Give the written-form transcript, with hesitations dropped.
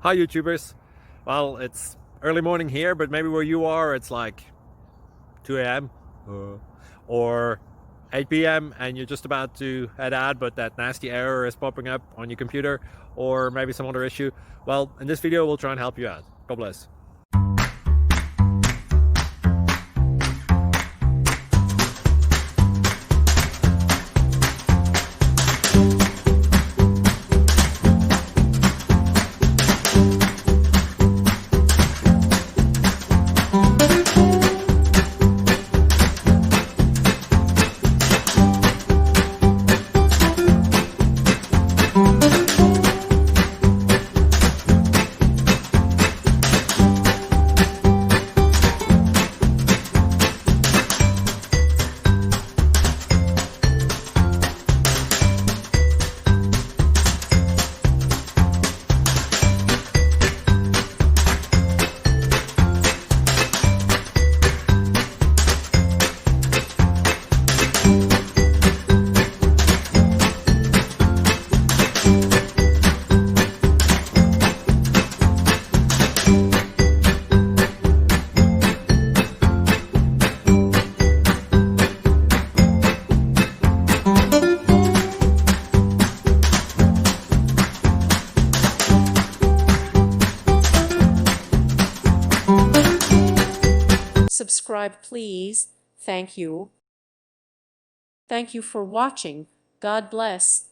Hi YouTubers. Well, it's early morning here, but maybe where you are it's like 2 a.m. or 8 p.m. and you're just about to head out, but that nasty error is popping up on your computer, or maybe some other issue. Well, in this video we'll try and help you out. God bless. Subscribe, please. Thank you. Thank you for watching. God bless.